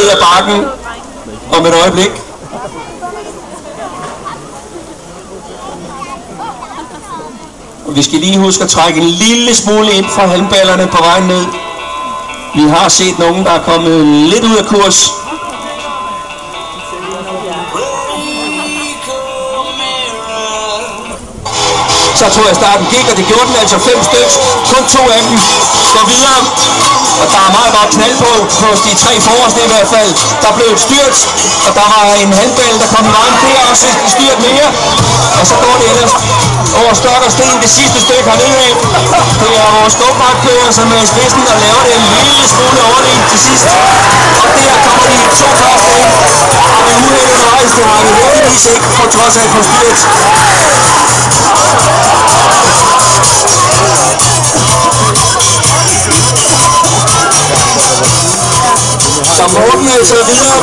af bakken om et øjeblik. Og vi skal lige huske at trække en lille smule ind fra halmballerne på vejen ned. Vi har set nogen, der er kommet lidt ud af kurs. Så tror jeg starten gik, og det gjorde den altså 5 stykker. Kun 2 af dem går videre. Og der er meget godt knald på hos de 3 forreste i hvert fald. Der blev et styrt, og der var en handball, der kom i vejen. Det er også et styrt mere. Og så går det ellers over stok og sten det sidste stykke hernede af. Det er vores go-kart-kører, som er i spidsen og laver det en lille smule overlegen til sidst. Og der kommer de 2 første ind. Og med uheld undervejs, det var jo heldigvis ikke på trods af på styrt. Så Morten er altså videre.